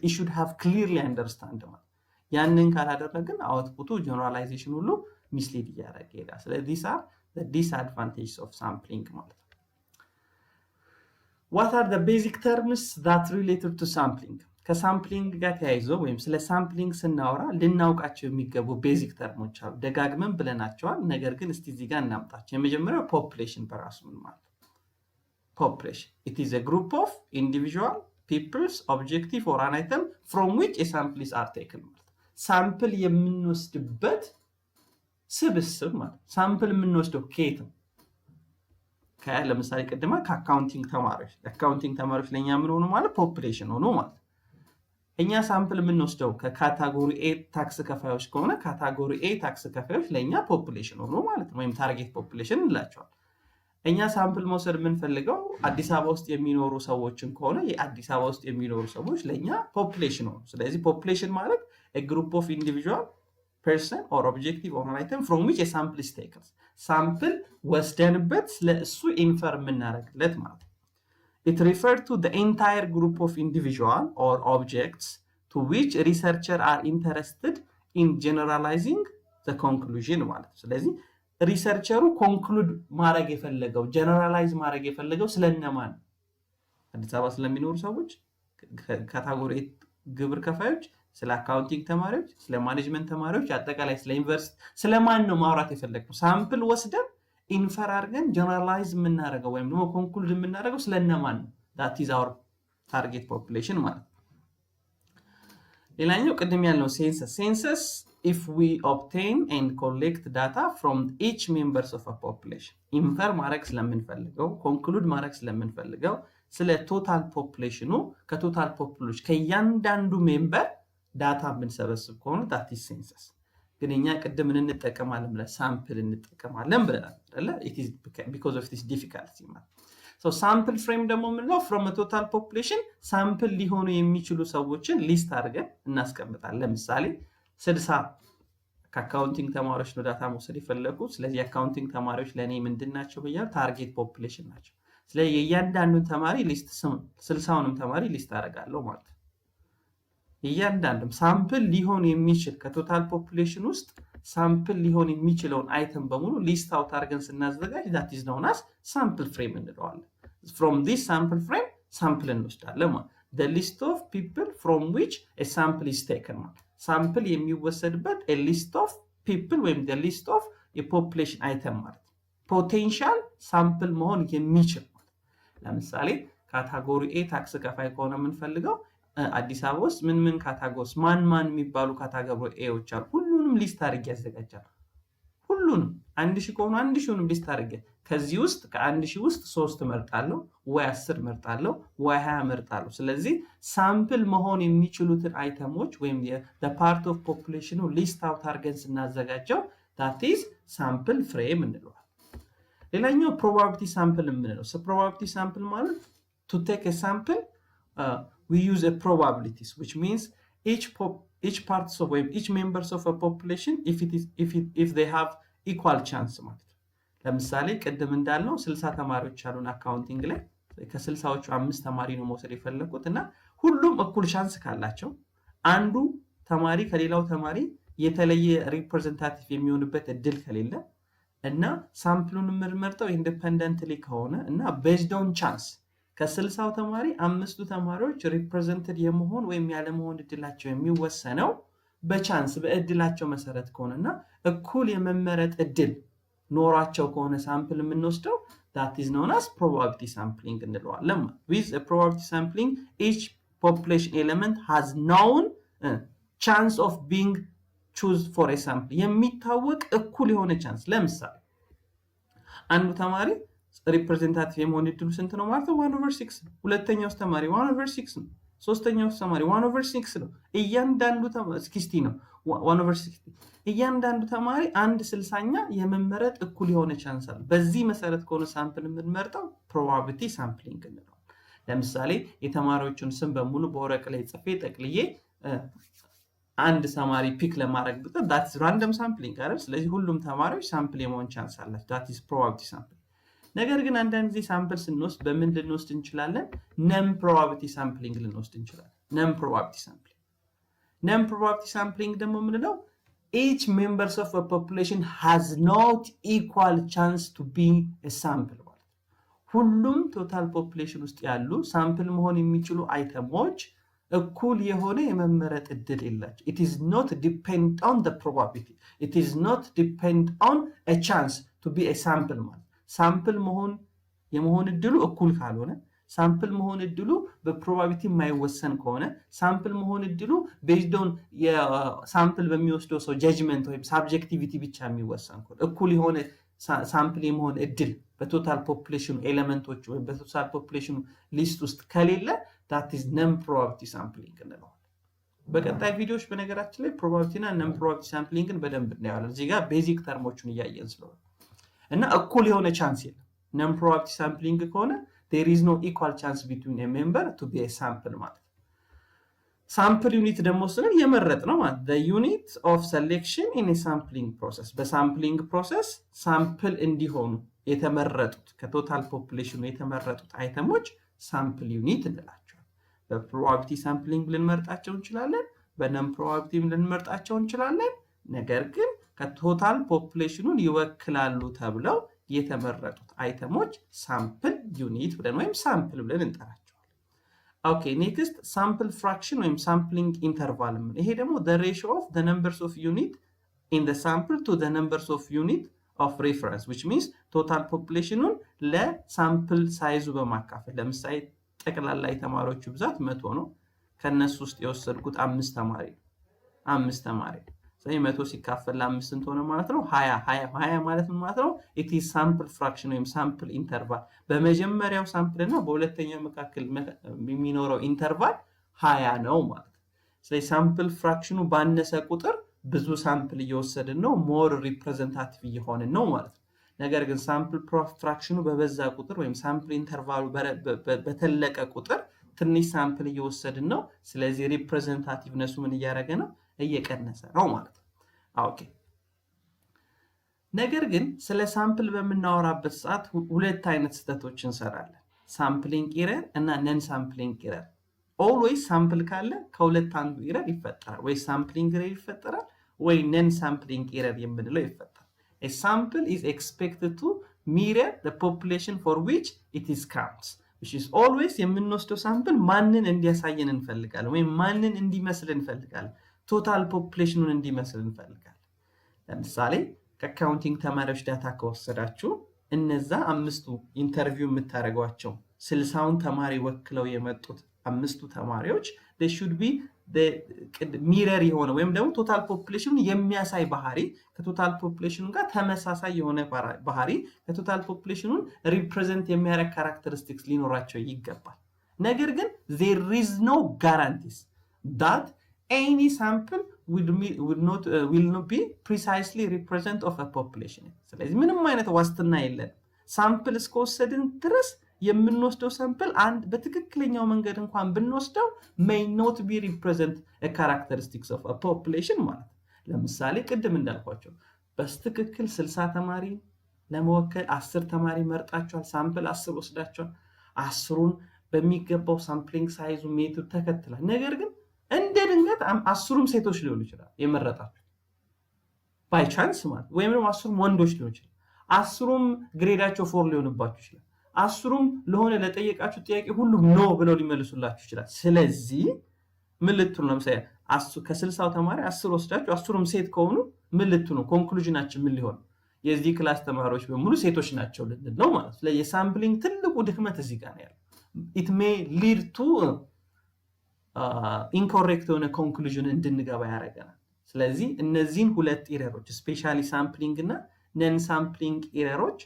you should have clearly understand ማለት። ያንን ካላደረግን አውትፑቱ ጀነራላይዜሽን ሁሉ ሚስሊድ እያደረገ ይሄዳል። ስለዚህ these are the disadvantages of sampling ማለት ነው። what are the basic terms that related to sampling? ከሳምፕሊንግ ጋር ተያይዞ ወይም ስለ ሳምፕሊንግ ስናወራ ልናውቃቸው የሚገቡ ቤዚክ ተርሞች አሉ። ደጋግመን ብለናቸዋል፣ ነገር ግን እስቲ እዚህ ጋር እናምጣቸው። የመጀመሪያው ፖፑሌሽን በራሱ ምን ማለት ነው? ፖፑሌሽን it is a group of individual people's objective or an item from which a sample is taken ማለት ሳምፕል የምንወስድበት ስብስብ ማለት። ሳምፕል የምንወስደው ከየት ነው? ለምሳሌ ቅድማ ከአካውንቲንግ ተማሪዎች ለእኛ ምን ሆኑ ማለት ፖፑሌሽን ሆኖ ማለት። እኛ ሳምፕል የምንወስደው ከካታጎሪ ኤ ታክስ ከፋዮች ከሆነ ካታጎሪ ኤ ታክስ ከፋዮች ለእኛ ፖፑሌሽን ሆኖ ማለት ነው፣ ወይም ታርጌት ፖፑሌሽን እንላቸዋል። እኛ ሳምፕል መውሰድ የምንፈልገው አዲስ አበባ ውስጥ የሚኖሩ ሰዎችን ከሆነ የአዲስ አበባ ውስጥ የሚኖሩ ሰዎች ለእኛ ፖፑሌሽን ሆኖ። ስለዚህ ፖፑሌሽን ማለት ግሩፕ ኦፍ ኢንዲቪጁዋል person or objective or an item from which a sample is taken። ሳምፕል ወስደንበት ለእሱ ኢንፈር የምናደርግለት ማለት ነው። it refers to the entire group of individual or objects to which researchers are interested in generalizing the conclusion ማለት ነው። ስለዚህ ሪሰርቸሩ ኮንክሉድ ማድረግ የፈለገው ጀነራላይዝ ማድረግ የፈለገው ስለነማን አዲስ አበባ ስለሚኖሩ ሰዎች ካታጎሪ ግብር ከፋዮች ስለ አካውንቲንግ ተማሪዎች ስለ ማኔጅመንት ተማሪዎች አጠቃላይ ስለ ዩኒቨርሲቲ ስለማን ነው ማውራት የፈለገው ሳምፕል ወስደን ኢንፈር አድርገን ጀነራላይዝ የምናደርገው ወይም ደግሞ ኮንክሉድ የምናደርገው ስለነማን ነው that is our target population ማለት ሌላኛው ቅድም ያልነው census if we obtain and collect data from each members of a population infer ማድረግ ስለምንፈልገው conclude ማድረግ ስለምንፈልገው ስለ ቶታል ፖፑሌሽኑ ከቶታል ፖፑሌሽን ከእያንዳንዱ ሜምበር ዳታ ብንሰበስብ ከሆነ that is census ግን እኛ ቅድም እንጠቀማለን ብለ ሳምፕል እንጠቀማለን ብለናል አይደለ it is because of this difficulty ማለት so sample frame ደግሞ ምንለው from a total population sample ሊሆኑ የሚችሉ ሰዎችን ሊስት አድርገን እናስቀምጣለን ለምሳሌ 60 ከአካውንቲንግ ተማሪዎች ነው ዳታ መውሰድ የፈለኩት ስለዚህ አካውንቲንግ ተማሪዎች ለኔ ምንድናቸው ብያለሁ ታርጌት ፖፑሌሽን ናቸው ስለዚህ የእያንዳንዱን ተማሪ ሊስት 60ውንም ተማሪ ሊስት አደርጋለሁ ማለት የእያንዳንዱም ሳምፕል ሊሆን የሚችል ከቶታል ፖፑሌሽን ውስጥ ሳምፕል ሊሆን የሚችለውን አይተም በሙሉ ሊስት አውት አድርገን ስናዘጋጅ that is known as sample frame እንለዋለን from this sample frame sample እንወስዳለን ማለት the list of people from which a sample is taken ማለት ሳምፕል የሚወሰድበት a list of people ወይም the list of a population item ማለት ፖቴንሻል ሳምፕል መሆን የሚችል ለምሳሌ ካታጎሪ ኤ ታክስ ከፋይ ከሆነ የምንፈልገው አዲስ አበባ ውስጥ ምን ካታጎሪስ ማን የሚባሉ ካታጎሪ ኤዎች አሉ ሁሉንም ሊስት አድርጌ ያዘጋጃለሁ ሁሉንም 1000 ከሆነ 1000ንም ሊስት አድርጌ ከዚህ ውስጥ ከ1000 ውስጥ 3 መርጣለሁ ወይ 10 መርጣለሁ ወይ 20 መርጣለሁ ስለዚህ ሳምፕል መሆን የሚችሉትን አይተሞች ወይም the part of population ሊስት አውት አድርገን ስናዘጋጀው that is sample frame እንለዋለን ሌላኛው probability sample የምንለው probability sample ማለት to take a sample we use a probabilities which means each parts of each members of a population if they have equal chance ማለት ለምሳሌ ቀደም እንዳልነው 60 ተማሪዎች አሉን አካውንቲንግ ላይ ከ60ዎቹ 5 ተማሪ ነው መውሰድ የፈለኩትና ሁሉም እኩል ቻንስ ካላቸው አንዱ ተማሪ ከሌላው ተማሪ የተለየ ሪፕሬዘንታቲቭ የሚሆንበት እድል ከሌለ እና ሳምፕሉን ምርመርጠው ኢንዲፔንደንትሊ ከሆነ እና based on chance ከ60ው ተማሪ 5ቱ ተማሪዎች ሪፕሬዘንትድ የመሆን ወይም ያለ መሆን እድላቸው የሚወሰነው በቻንስ በእድላቸው መሰረት ከሆነና እኩል የመመረጥ እድል ኖራቸው ከሆነ ሳምፕል የምንወስደው that is known as probability sampling እንለዋለን with a probability sampling each population element has known chance of being choose for a sample የሚታወቅ እኩል የሆነ ቻንስ ለምሳሌ አንዱ ተማሪ ሪፕሬዘንታቲቭ የመሆን እድሉ ስንት ነው ማለት ነው 1/6 ሁለተኛው ተማሪ 1/6 ነው ሶስተኛው ተማሪ 1/6 ነው እያንዳንዱ ተማሪ 60 ነው 1/60 እያንዳንዱ ተማሪ 1/60ኛ የመመረጥ እኩል የሆነ ቻንስ አለ በዚህ መሰረት ከሆነ ሳምፕል የምንመርጠው probability sampling እንለዋለን ለምሳሌ የተማሪዎቹን ስም በሙሉ በወረቀ ላይ ጽፌ ጠቅልዬ አንድ ተማሪ ፒክ ለማድረግ ብቻ that is random sampling አይደል ስለዚህ ሁሉም ተማሪዎች ሳምፕል የመሆን ቻንስ አላቸው that is probability sampling ነገር ግን አንዳንድ ጊዜ ሳምፕል ስንወስድ በምን ልንወስድ እንችላለን non probability sampling ልንወስድ እንችላለን non probability sampling ደግሞ ምንድነው each members of a population has not equal chance to be a sample ማለት ሁሉም ቶታል ፖፑሌሽን ውስጥ ያሉ ሳምፕል መሆን የሚችሉ አይተሞች እኩል የሆነ የመመረጥ እድል የላቸው it is not depend on the probability it is not depend on a chance to be a sample ማለት ሳምፕል የመሆን እድሉ እኩል ካልሆነ ሳምፕል መሆን እድሉ በፕሮባቢሊቲ የማይወሰን ከሆነ ሳምፕል መሆን እድሉ based on የሳምፕል በሚወስደው ሰው ጀጅመንት ወይም ሳብጀክቲቪቲ ብቻ የሚወሰን ከሆነ እኩል የሆነ ሳምፕል የመሆን እድል በቶታል ፖፑሌሽኑ ኤሌመንቶች ወይም በቶታል ፖፑሌሽኑ ሊስት ውስጥ ከሌለ that is non probability sampling እንለዋለን በቀጣይ ቪዲዮዎች በነገራችን ላይ probability እና non probability sampling በደንብ እናያለን እዚህ ጋር ቤዚክ ተርሞቹን እያየን ስለሆነ እና እኩል የሆነ ቻንስ የለም non probability sampling ከሆነ there is no equal chance between a member to be a sample ማለት sample unit ደግሞ ስለ የመረጥ ነው ማለት the unit of selection in a sampling process በሳምፕሊንግ ፕሮሰስ ሳምፕል እንዲሆኑ የተመረጡት ከቶታል ፖፑሌሽኑ የተመረጡት አይተሞች ሳምፕል ዩኒት እንላቸዋለን በፕሮባቢሊቲ ሳምፕሊንግ ልንመርጣቸው እንችላለን በነን ፕሮባቢሊቲ ልንመርጣቸው እንችላለን ነገር ግን ከቶታል ፖፑሌሽኑን ይወክላሉ ተብለው የተመረጡት አይተሞች ሳምፕል ዩኒት ብለን ወይም ሳምፕል ብለን እንጠራቸዋለን። ኦኬ ኔክስት ሳምፕል ፍራክሽን ወይም ሳምፕሊንግ ኢንተርቫል ምን ይሄ ደግሞ the ratio of the numbers of unit in the sample to the numbers of unit of reference which means total populationን ለሳምፕል ሳይዙ በማካፈል ለምሳሌ ጠቅላላ የተማሪዎቹ ብዛት 100 ነው ከነሱ ውስጥ የወሰድኩት 5 ተማሪ ስለዚህ 100 ሲካፈል ለ5 ስንት ሆነ ማለት ነው 20 ማለት ምን ማለት ነው it is sample fraction ወይም sample interval በመጀመሪያው ሳምፕል እና በሁለተኛው መካከል የሚኖረው ኢንተርቫል 20 ነው ማለት ነው ስለዚህ ሳምፕል ፍራክሽኑ ባነሰ ቁጥር ብዙ ሳምፕል እየወሰድን ነው ሞር ሪፕሬዘንታቲቭ እየሆንን ነው ማለት ነው ነገር ግን ሳምፕል ፍራክሽኑ በበዛ ቁጥር ወይም ሳምፕል ኢንተርቫሉ በተለቀ ቁጥር ትንሽ ሳምፕል እየወሰድን ነው ስለዚህ ሪፕሬዘንታቲቭነሱ ምን እያደረገ ነው እየቀነሰ ነው ማለት ነው ኦኬ ነገር ግን ስለ ሳምፕል በመናወራበት ሰዓት ሁለት አይነት ስህተቶችን እንሰራለን ሳምፕሊንግ ኤረር እና ነን ሳምፕሊንግ ኤረር ኦልዌይስ ሳምፕል ካለ ከሁለት አንዱ ኤረር ይፈጠራል ወይ ሳምፕሊንግ ኤረር ይፈጠራል ወይ ነን ሳምፕሊንግ ኤረር የምንለው ይፈጠራል a sample is expected to mirror the population for which it is counts which is always የምንወስደው ሳምፕል ማንን እንዲያሳየን እንፈልጋለን ወይ ማንን እንዲመስል እንፈልጋለን ቶታል ፖፑሌሽኑን እንዲመስል እንፈልጋለን ለምሳሌ ከአካውንቲንግ ተማሪዎች ዳታ ከወሰዳችሁ እነዛ አምስቱ ኢንተርቪው የምታደርጓቸው 60ውን ተማሪ ወክለው የመጡት አምስቱ ተማሪዎች they should be the mirror የሆነ ወይም ደግሞ ቶታል ፖፑሌሽኑን የሚያሳይ ባህሪ ከቶታል ፖፑሌሽኑ ጋር ተመሳሳይ የሆነ ባህሪ ከቶታል ፖፑሌሽኑን ሪፕሬዘንት የሚያደርግ ካራክተሪስቲክስ ሊኖራቸው ይገባል ነገር ግን there is no guarantees that any sample will not be precisely represent of a population ስለዚህ ምንም አይነት ዋስትና የለም ሳምፕል እስከወሰድን ድረስ የምንወስደው ሳምፕል አንድ በትክክለኛው መንገድ እንኳን ብንወስደው may not be represent a characteristics of a population ማለት ለምሳሌ ቅድም እንዳልኳቸው በትክክል 60 ተማሪ ለመወከል 10 ተማሪ መርጣቸዋል ሳምፕል 10 ወስዳቸዋል 10ሩን በሚገባው ሳምፕሊንግ ሳይዙ ሜቶድ ተከትሏል ነገር ግን እንደ ድንገት 10ሩም ሴቶች ሊሆኑ ይችላል የመረጣቸው ባይ ቻንስ ማለት ወይም ደግሞ 10ሩም ወንዶች ሊሆኑ ይችላል 10ሩም ግሬዳቸው 4 ሊሆንባቸው ይችላል 10ሩም ለሆነ ለጠየቃችሁ ጥያቄ ሁሉም ኖ ብለው ሊመልሱላችሁ ይችላል ስለዚህ ምን ልትሉ ነው ለምሳሌ ከ60 ተማሪ 10 ወስዳችሁ 10ሩም ሴት ከሆኑ ምን ልትሉ ነው ኮንክሉዥናችን ምን ሊሆን የዚህ ክላስ ተማሪዎች በሙሉ ሴቶች ናቸው ልንል ነው ማለት ስለዚህ የሳምፕሊንግ ትልቁ ድክመት እዚህ ጋር ነው ያለው it may lead to incorrect የሆነ ኮንክሉዥን እንድንገባ ያደርገናል ስለዚህ እነዚህን ሁለት ኤረሮች ስፔሻሊ ሳምፕሊንግ እና ነን ሳምፕሊንግ ኤረሮች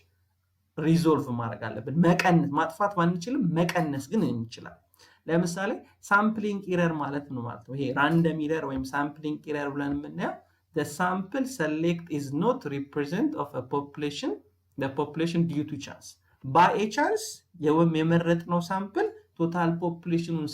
ሪዞልቭ ማድረግ አለብን መቀነስ ማጥፋት ባንችልም መቀነስ ግን እንችላለን ለምሳሌ ሳምፕሊንግ ኤረር ማለት ነው ማለት ነው ይሄ ራንደም ኤረር ወይም ሳምፕሊንግ ኤረር ብለን የምናየው the sample select is not represent of a population the population due to chance by a chance የመረጥነው ሳምፕል ቶታል ፖፑሌሽኑን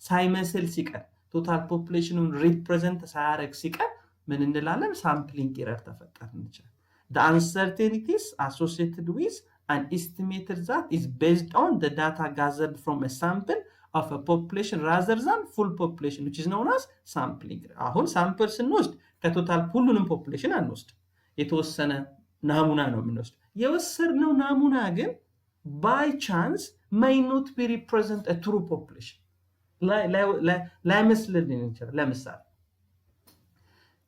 ሳይመስል ሲቀር ቶታል ፖፑሌሽኑን ሪፕሬዘንት ሳያደርግ ሲቀር ምን እንላለን ሳምፕሊንግ ኤረር ተፈጠረ እንችላለን the uncertainties associated with an estimated that is based on the data gathered from a sample of a population rather than full population which is known as sampling አሁን ሳምፕል ስንወስድ ከቶታል ሁሉንም ፖፑሌሽን አንወስድ የተወሰነ ናሙና ነው የምንወስድ የወሰድነው ናሙና ግን by chance may not be represent a true population ላይመስልን ይችላል ለምሳሌ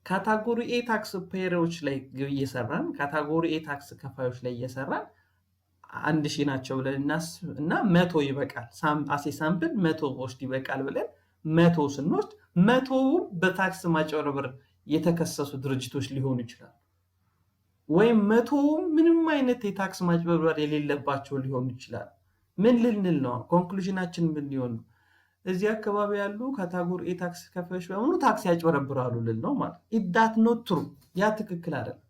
ካታጎሪ ኤ ታክስ ፔየሮች ላይ እየሰራን ካታጎሪ ኤ ታክስ ከፋዮች ላይ እየሰራን 1000 ናቸው ብለን እና 100 ይበቃል አሴ ሳምፕል 100 ወስድ ይበቃል ብለን 100 ስንወስድ 100 በታክስ ማጭበርበር የተከሰሱ ድርጅቶች ሊሆኑ ይችላል ወይም 100 ምንም አይነት የታክስ ማጭበርበር የሌለባቸው ሊሆኑ ይችላል ምን ልንል ነው ኮንክሉዥናችን ምን ሊሆን ነው እዚህ አካባቢ ያሉ ካታጎሪ ኤ ታክስ ከፋዮች በሙሉ ታክስ ያጭበረብራሉ ልል ነው ማለት it that not true ያ ትክክል አይደለም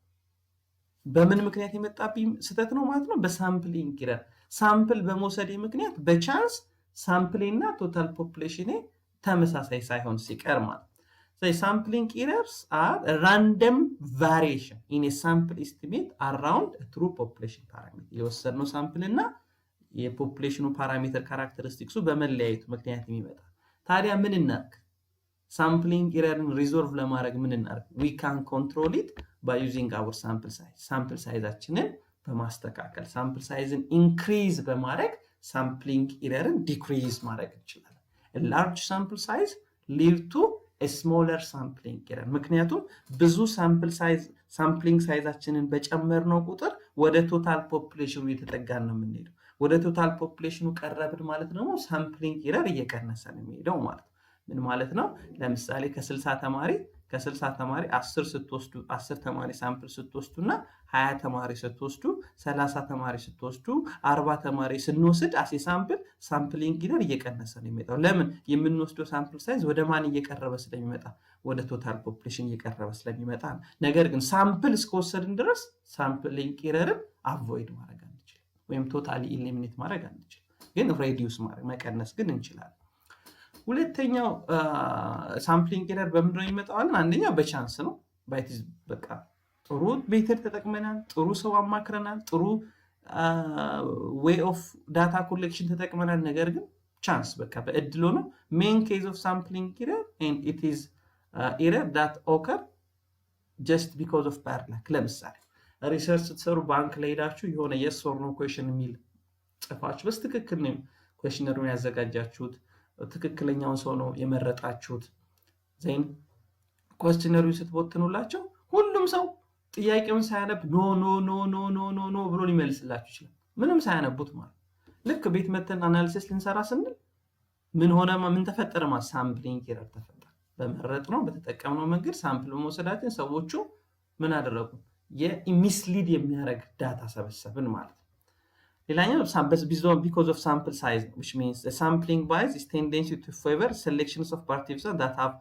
በምን ምክንያት የመጣብኝ ስህተት ነው ማለት ነው በሳምፕሊንግ ኤረር ሳምፕል በመውሰድ ምክንያት በቻንስ ሳምፕልና ቶታል ፖፑሌሽን ተመሳሳይ ሳይሆን ሲቀር ማለት so sampling errors are a random variation in a sample estimate around a true population parameter የወሰድነው ሳምፕል እና የፖፑሌሽኑ ፓራሜትር ካራክተሪስቲክሱ በመለያየቱ ምክንያት የሚመጣ ታዲያ ምን እናድርግ ሳምፕሊንግ ኢረርን ሪዞልቭ ለማድረግ ምን እናደርግ? we can control it by using our sample size ሳምፕል ሳይዛችንን በማስተካከል ሳምፕል ሳይዝን ኢንክሪዝ በማድረግ ሳምፕሊንግ ኢረርን ዲክሪዝ ማድረግ እንችላለን። a large sample size lead to a smaller sampling error ምክንያቱም ብዙ ሳምፕሊንግ ሳይዛችንን በጨመርነው ቁጥር ወደ ቶታል ፖፑሌሽኑ እየተጠጋን ነው የምንሄደው። ወደ ቶታል ፖፑሌሽኑ ቀረብን ማለት ደግሞ ሳምፕሊንግ ኢረር እየቀነሰ ነው የሚሄደው ማለት ነው። ምን ማለት ነው? ለምሳሌ ከ60 ተማሪ 10 ስትወስዱ 10 ተማሪ ሳምፕል ስትወስዱና 20 ተማሪ ስትወስዱ 30 ተማሪ ስትወስዱ 40 ተማሪ ስንወስድ አሴ ሳምፕሊንግ ኢረር እየቀነሰ ነው የሚመጣው። ለምን? የምንወስደው ሳምፕል ሳይዝ ወደ ማን እየቀረበ ስለሚመጣ? ወደ ቶታል ፖፑሌሽን እየቀረበ ስለሚመጣ። ነገር ግን ሳምፕል እስከወሰድን ድረስ ሳምፕሊንግ ኢረርን አቮይድ ማድረግ አንችልም፣ ወይም ቶታሊ ኢሊሚኔት ማድረግ አንችልም። ግን ሬዲዩስ ማድረግ መቀነስ ግን እንችላለን። ሁለተኛው ሳምፕሊንግ ኢረር በምንድን ነው የሚመጣው? አንደኛው በቻንስ ነው። በቃ ጥሩ ሜተድ ተጠቅመናል፣ ጥሩ ሰው አማክረናል፣ ጥሩ ዌይ ኦፍ ዳታ ኮሌክሽን ተጠቅመናል። ነገር ግን ቻንስ በቃ በእድል ሆኖ ሜን ኬዝ ኦፍ ሳምፕሊንግ ኢረር ኤንድ ኢት ኢዝ ኢረር ዳት ኦከር ጀስት ቢኮዝ ኦፍ ባድ ላክ። ለምሳሌ ሪሰርች ስትሰሩ ባንክ ላይ ሄዳችሁ የሆነ የስ ኦር ኖ ኩዌሽን የሚል ጽፋችሁ በትክክል ነው ኩዌሽነሩን ያዘጋጃችሁት፣ ትክክለኛውን ሰው ነው የመረጣችሁት። ዜን ኩዌሽነሩን ስትቦትኑላቸው ሁሉም ሰው ጥያቄውን ሳያነብ ኖ ኖ ኖ ኖ ኖ ኖ ኖ ብሎ ሊመልስላችሁ ይችላል። ምንም ሳያነቡት ማለት ልክ ቤት መተን አናሊሲስ ልንሰራ ስንል ምን ተፈጠረ? ሳምፕሊንግ ኢረር ተፈጠረ። በመረጥነው በተጠቀምነው መንገድ ሳምፕል በመውሰዳችን ሰዎቹ ምን አደረጉ? የሚስሊድ የሚያደርግ ዳታ ሰበሰብን ማለት ነው። ሌላኛው because of sample size, which means the sampling bias is tendency to favor selections of participants that have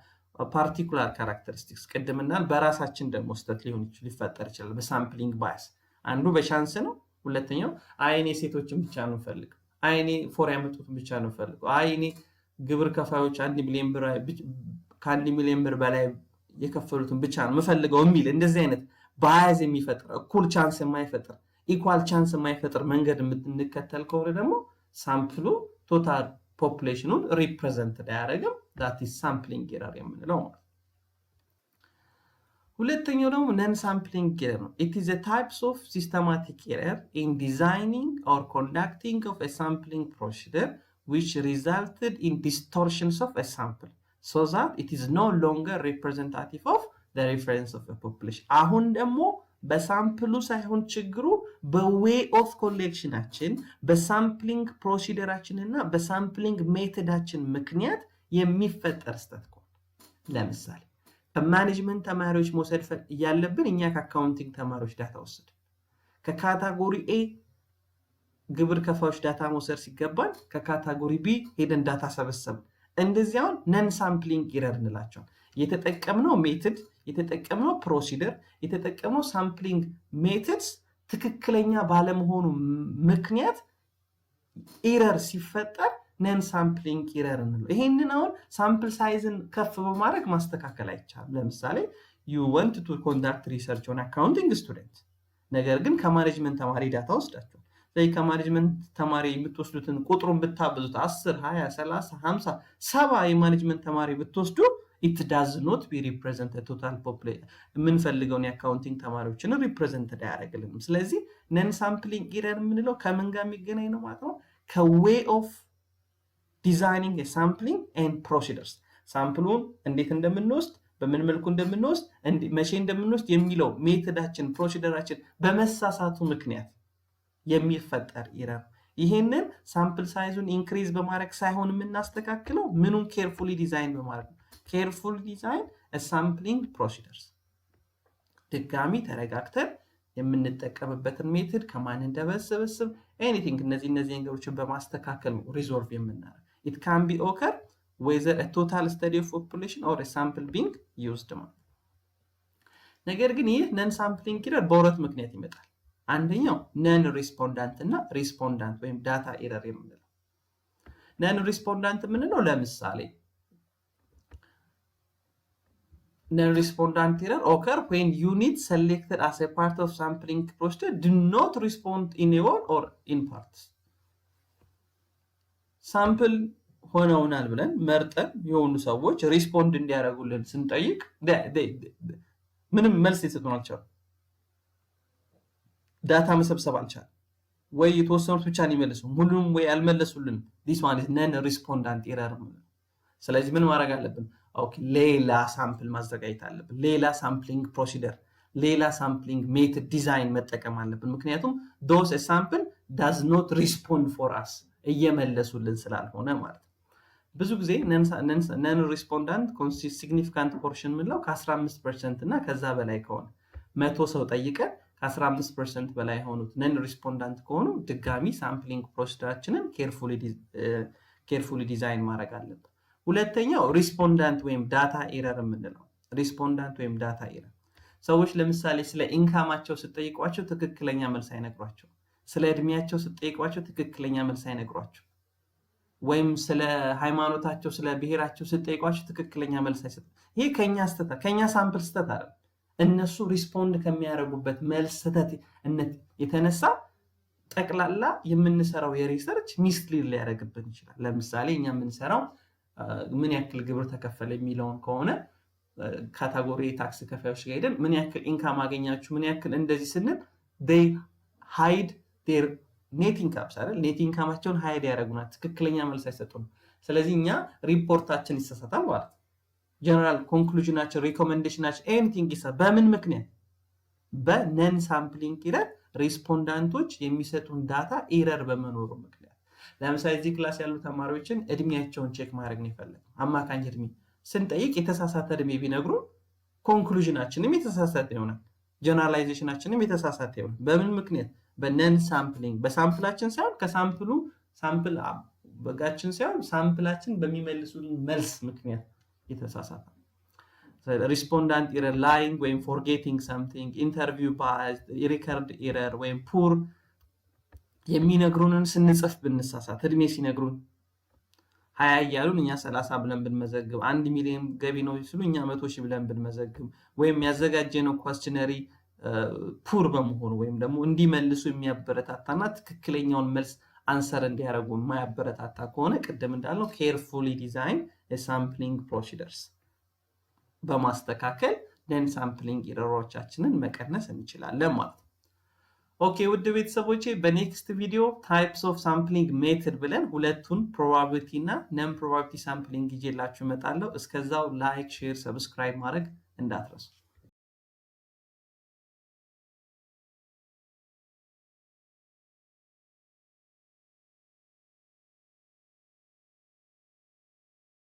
particular characteristics። ቅድምናል በራሳችን ደግሞ ስህተት ሊፈጠር ይችላል። በሳምፕሊንግ ባያስ አንዱ በቻንስ ነው። ሁለተኛው አይኔ ሴቶችን ብቻ ነው ፈልግ፣ አይኔ ፎር ያመጡትን ብቻ ነው ፈልግ፣ አይኔ ግብር ከፋዮች 1 ሚሊዮን ብር ከ1 ሚሊዮን ብር በላይ የከፈሉትን ብቻ ነው የምፈልገው የሚል እንደዚህ አይነት ባያዝ የሚፈጥር እኩል ቻንስ የማይፈጥር ኢኳል ቻንስ የማይፈጥር መንገድ የምንከተል ከሆነ ደግሞ ሳምፕሉ ቶታል ፖፑሌሽኑን ሪፕሬዘንት አያደርግም። ዳት ኢዝ ሳምፕሊንግ ኢረር የምንለው ማለት። ሁለተኛው ደግሞ ነን ሳምፕሊንግ ኢረር ነው። ኢት ኢዝ a types of systematic error in designing or conducting of a sampling procedure which resulted in distortions of a sample so that it is no longer representative of the reference of a population። አሁን ደግሞ በሳምፕሉ ሳይሆን ችግሩ በዌይ ኦፍ ኮሌክሽናችን በሳምፕሊንግ ፕሮሲደራችን እና በሳምፕሊንግ ሜተዳችን ምክንያት የሚፈጠር ስህተት ነው። ለምሳሌ ከማኔጅመንት ተማሪዎች መውሰድ ያለብን እኛ ከአካውንቲንግ ተማሪዎች ዳታ ወሰድ፣ ከካታጎሪ ኤ ግብር ከፋዮች ዳታ መውሰድ ሲገባል ከካታጎሪ ቢ ሄደን ዳታ ሰበሰብ። እንደዚያውን ነን ሳምፕሊንግ ኢረር እንላቸዋል። የተጠቀምነው ሜትድ፣ የተጠቀምነው ፕሮሲደር፣ የተጠቀምነው ሳምፕሊንግ ሜትድስ ትክክለኛ ባለመሆኑ ምክንያት ኢረር ሲፈጠር ነን ሳምፕሊንግ ኢረር እንለው። ይሄንን አሁን ሳምፕል ሳይዝን ከፍ በማድረግ ማስተካከል አይቻልም። ለምሳሌ you want to conduct research on accounting student ነገር ግን ከማኔጅመንት ተማሪ ዳታ ወስዳችሁ ከማኔጅመንት ተማሪ የምትወስዱትን ቁጥሩን ብታበዙት 10 20 30 50 70 የማኔጅመንት ተማሪ ብትወስዱ it does not be represent total population የምንፈልገውን የአካውንቲንግ ተማሪዎችን ሪፕሬዘንት አያደርግልንም። ስለዚህ ነን ሳምፕሊንግ ኢረር የምንለው ከምን ጋር የሚገናኝ ነው ማለት ነው? ከዌይ ኦፍ ዲዛይኒንግ ሳምፕሊንግ ኤንድ ፕሮሲደርስ ሳምፕሉን እንዴት እንደምንወስድ፣ በምን መልኩ እንደምንወስድ፣ መቼ እንደምንወስድ የሚለው ሜተዳችን ፕሮሲደራችን በመሳሳቱ ምክንያት የሚፈጠር ኢረር። ይሄንን ሳምፕል ሳይዙን ኢንክሪዝ በማድረግ ሳይሆን የምናስተካክለው ምኑን ኬርፉሊ ዲዛይን በማድረግ ነው። ኬርፉል ዲዛይን ሳምፕሊንግ ፕሮሲደርስ ድጋሚ ተረጋግተን የምንጠቀምበትን ሜትድ ከማን እንደበሰበስብ ኤኒቲንግ እነዚህ ነገሮችን በማስተካከል ነው ሪዞልቭ የምናደርገው። it can be occur whether a total study of population or a sample being used ማለት። ነገር ግን ይህ ነን ሳምፕሊንግ ኢረር በሁለት ምክንያት ይመጣል። አንደኛው ነን ሪስፖንዳንት እና ሪስፖንዳንት ወይም ዳታ ኢረር የምንለው። ነን ሪስፖንዳንት የምንለው ለምሳሌ non-respondent error occur when units selected as a part of sampling procedure do not respond in a whole or in parts። ሳምፕል ሆነውናል ብለን መርጠን የሆኑ ሰዎች ሪስፖንድ እንዲያደርጉልን ስንጠይቅ ምንም መልስ ሊሰጡን አልቻሉም። ዳታ መሰብሰብ አልቻለም። ወይ የተወሰኑት ብቻ ነው ይመልሱ ሙሉም ወይ አልመለሱልን። ዲስ ማለት ነን ሪስፖንዳንት ኤረር ነው። ስለዚህ ምን ማድረግ አለብን? ኦኬ ሌላ ሳምፕል ማዘጋጀት አለብን። ሌላ ሳምፕሊንግ ፕሮሲደር፣ ሌላ ሳምፕሊንግ ሜተድ ዲዛይን መጠቀም አለብን። ምክንያቱም ዶስ ሳምፕል ዳዝ ኖት ሪስፖንድ ፎር አስ እየመለሱልን ስላልሆነ ማለት ነው። ብዙ ጊዜ ነን ሪስፖንዳንት ሲግኒፊካንት ፖርሽን ምንለው ከ15% እና ከዛ በላይ ከሆነ 100 ሰው ጠይቀን ከ15% በላይ የሆኑት ነን ሪስፖንዳንት ከሆኑ ድጋሚ ሳምፕሊንግ ፕሮሲደራችንን ኬርፉሊ ዲዛይን ማድረግ አለብን። ሁለተኛው ሪስፖንዳንት ወይም ዳታ ኤረር የምንለው ሪስፖንዳንት ወይም ዳታ ኤረር። ሰዎች ለምሳሌ ስለ ኢንካማቸው ስትጠይቋቸው ትክክለኛ መልስ አይነግሯቸው። ስለ እድሜያቸው ስትጠይቋቸው ትክክለኛ መልስ አይነግሯቸው። ወይም ስለ ሃይማኖታቸው ስለ ብሔራቸው ስትጠይቋቸው ትክክለኛ መልስ አይሰጡም። ይሄ ከኛ ሳምፕል ስተት አይደለም። እነሱ ሪስፖንድ ከሚያደርጉበት መልስ ስተትነት የተነሳ ጠቅላላ የምንሰራው የሪሰርች ሚስሊድ ሊያደርግብን ይችላል። ለምሳሌ እኛ የምንሰራው ምን ያክል ግብር ተከፈለ የሚለውን ከሆነ ካታጎሪ ታክስ ከፋዮች ጋር ሄደን ምን ያክል ኢንካም አገኛችሁ ምን ያክል እንደዚህ ስንል they hide their ኔት ኢንካምስ አይደል? ኔት ኢንካማቸውን ሃይድ ያደርጉናል። ትክክለኛ መልስ አይሰጡም። ስለዚህ እኛ ሪፖርታችን ይሳሳታል ማለት ነው። ጀነራል ኮንክሉዥናችን ሪኮሜንዴሽናችን ኤኒቲንግ ይሳሳታል። በምን ምክንያት? በነን ሳምፕሊንግ ኤረር ሪስፖንዳንቶች የሚሰጡን ዳታ ኤረር በመኖሩ ምክንያት። ለምሳሌ እዚህ ክላስ ያሉ ተማሪዎችን እድሜያቸውን ቼክ ማድረግ ነው የፈለግነው። አማካኝ እድሜ ስንጠይቅ የተሳሳተ እድሜ ቢነግሩ ኮንክሉዥናችንም የተሳሳተ ይሆናል። ጀነራላይዜሽናችንም የተሳሳተ ይሆናል። በምን ምክንያት? በነን ሳምፕሊንግ በሳምፕላችን ሳይሆን ከሳምፕሉ ሳምፕል በጋችን ሳይሆን ሳምፕላችን በሚመልሱልን መልስ ምክንያት የተሳሳተ። ሪስፖንዳንት ኤረር ላይንግ ወይም ፎርጌቲንግ ሳምቲንግ፣ ኢንተርቪው ባያዝ፣ ሪከርድ ኤረር ወይም ፑር የሚነግሩንን ስንጽፍ ብንሳሳት እድሜ ሲነግሩን 20 እያሉን እኛ 30 ብለን ብንመዘግብ 1 ሚሊዮን ገቢ ነው ሲሉ እኛ 100,000 ብለን ብንመዘግብ ወይም ያዘጋጀነው ኳስችነሪ ፑር በመሆኑ ወይም ደግሞ እንዲመልሱ የሚያበረታታና ትክክለኛውን መልስ አንሰር እንዲያደርጉ የማያበረታታ ከሆነ ቅድም እንዳልነው ኬርፉሊ ዲዛይን ሳምፕሊንግ ፕሮሲደርስ በማስተካከል ነን ሳምፕሊንግ ኤረሮቻችንን መቀነስ እንችላለን ማለት ነው። ኦኬ ውድ ቤተሰቦቼ በኔክስት ቪዲዮ ታይፕስ ኦፍ ሳምፕሊንግ ሜተድ ብለን ሁለቱን ፕሮባቢሊቲ እና ነን ፕሮባቢሊቲ ሳምፕሊንግ ይዤላችሁ እመጣለሁ። እስከዛው ላይክ፣ ሼር፣ ሰብስክራይብ ማድረግ እንዳትረሱ።